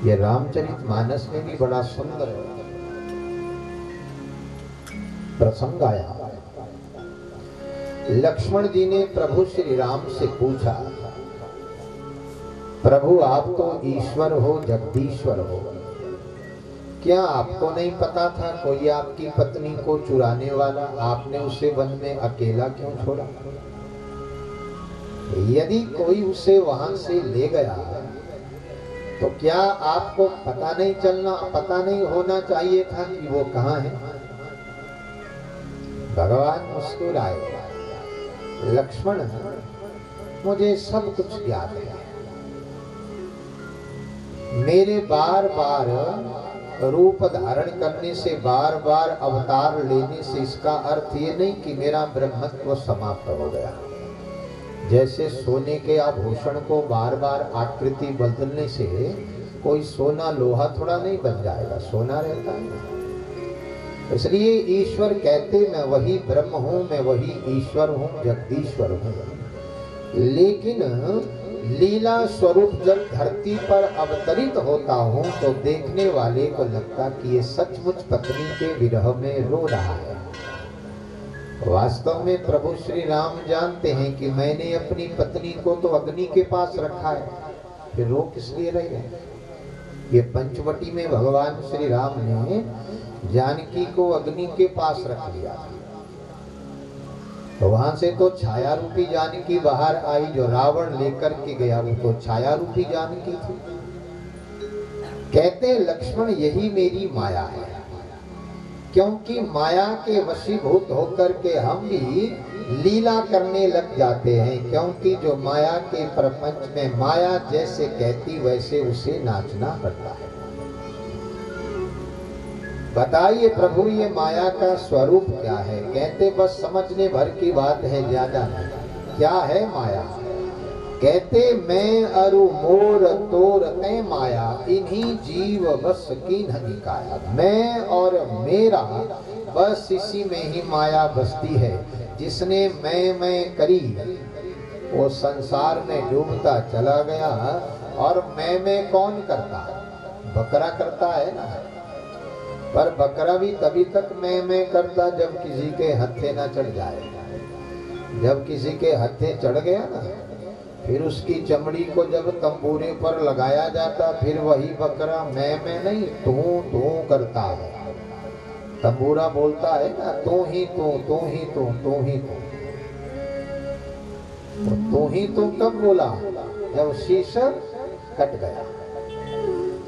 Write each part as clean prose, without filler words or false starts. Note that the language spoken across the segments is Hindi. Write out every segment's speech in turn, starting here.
ये रामचरितमानस में भी बड़ा सुंदर प्रसंग आया। लक्ष्मण जी ने प्रभु श्री राम से पूछा, प्रभु आप तो ईश्वर हो, जगदीश्वर हो, क्या आपको नहीं पता था कोई आपकी पत्नी को चुराने वाला, आपने उसे वन में अकेला क्यों छोड़ा? यदि कोई उसे वहां से ले गया तो क्या आपको पता नहीं होना चाहिए था कि वो कहाँ है? भगवान मुस्कुराए, लक्ष्मण मुझे सब कुछ ज्ञात है। मेरे बार बार रूप धारण करने से, बार बार अवतार लेने से इसका अर्थ ये नहीं कि मेरा ब्रह्मत्व समाप्त हो गया। जैसे सोने के आभूषण को बार बार आकृति बदलने से कोई सोना लोहा थोड़ा नहीं बन जाएगा, सोना रहता है। इसलिए ईश्वर कहते मैं वही ब्रह्म हूँ, मैं वही ईश्वर हूँ, जगदीश्वर हूँ। लेकिन लीला स्वरूप जब धरती पर अवतरित होता हूँ तो देखने वाले को लगता कि ये सचमुच पत्नी के विरह में रो रहा है। वास्तव में प्रभु श्री राम जानते हैं कि मैंने अपनी पत्नी को तो अग्नि के पास रखा है, फिर रो किस लिए रही है? ये पंचवटी में भगवान श्री राम ने जानकी को अग्नि के पास रख लिया। तो वहां से तो छाया रूपी जानकी बाहर आई, जो रावण लेकर के गया वो तो छाया रूपी जानकी थी। कहते लक्ष्मण यही मेरी माया है, क्योंकि माया के वशीभूत होकर के हम भी लीला करने लग जाते हैं, क्योंकि जो माया के प्रपंच में माया जैसे कहती वैसे उसे नाचना पड़ता है। बताइए प्रभु ये माया का स्वरूप क्या है? कहते बस समझने भर की बात है, ज्यादा नहीं। क्या है माया? कहते मैं अरु मोर तोर ते माया, इन्हीं जीव बस कीन्ह निकाया। मैं और मेरा बस इसी में ही माया बसती है। जिसने मैं करी वो संसार में डूबता चला गया। और मैं कौन करता? बकरा करता है ना। पर बकरा भी तभी तक मैं करता जब किसी के हत्थे ना चढ़ जाए। जब किसी के हत्थे चढ़ गया ना, फिर उसकी चमड़ी को जब तंबूरे पर लगाया जाता, फिर वही बकरा मैं नहीं तू करता है। तंबूरा बोलता है ना, तू ही तू, तू ही तू, तू ही तू। तू ही तू कब बोला? जब शीशा कट गया।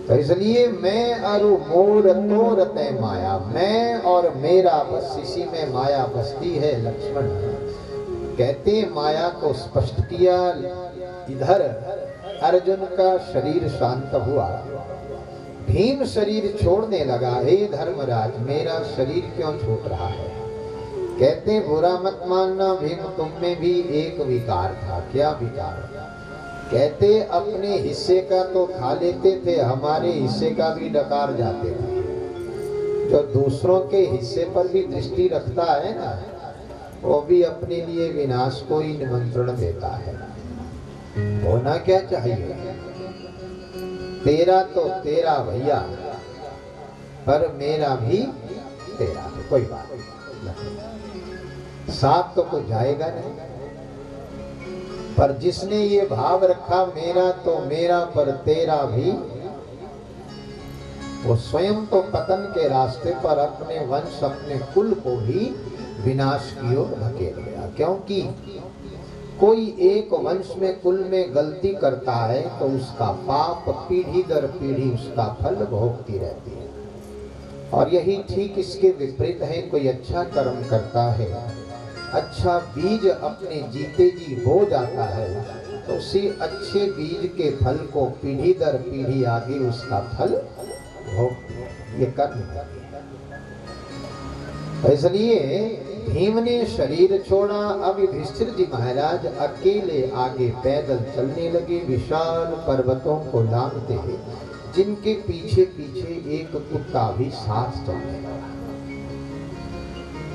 तो इसलिए मैं अरु मोर तोर ते माया, मैं और मेरा बस इसी में माया बसती है। लक्ष्मण कहते माया को स्पष्ट किया। इधर अर्जुन का शरीर शांत हुआ, भीम शरीर छोड़ने लगा। हे धर्मराज मेरा शरीर क्यों छूट रहा है? कहते बुरा मत मानना भीम, तुम में भी एक विकार था। क्या विकार? कहते अपने हिस्से का तो खा लेते थे, हमारे हिस्से का भी डकार जाते थे। जो दूसरों के हिस्से पर भी दृष्टि रखता है ना, वो भी अपने लिए विनाश को ही निमंत्रण देता है। होना क्या चाहिए? तेरा तो तेरा भैया, पर मेरा भी तेरा है। कोई बात नहीं, साथ तो कोई जाएगा नहीं। पर जिसने ये भाव रखा मेरा तो मेरा पर तेरा भी, वो स्वयं तो पतन के रास्ते पर अपने वंश अपने कुल को भी विनाश की ओर धकेल गया। क्योंकि कोई एक वंश में कुल में गलती करता है तो उसका पाप पीढ़ी दर पीढ़ी उसका फल भोगती रहती है। और यही ठीक इसके विपरीत है। कोई अच्छा कर्म करता है, अच्छा बीज अपने जीते जी हो जाता है, तो उसी अच्छे बीज के फल को पीढ़ी दर पीढ़ी आगे उसका फल भोगती है। ये कर्म है। इसलिए भीम ने शरीर छोड़ा। अब युधिष्ठिर जी महाराज अकेले आगे पैदल चलने लगे, विशाल पर्वतों को लांघते हैं, जिनके पीछे पीछे एक कुत्ता भी साथ चलने लगा।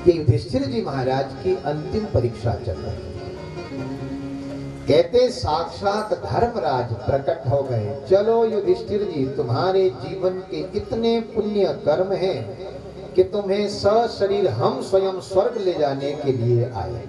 युधिष्ठिर जी महाराज की अंतिम परीक्षा चल रही है। कहते साक्षात धर्मराज प्रकट हो गए। चलो युधिष्ठिर जी, तुम्हारे जीवन के इतने पुण्य कर्म हैं कि तुम्हें सशरीर हम स्वयं स्वर्ग ले जाने के लिए आए।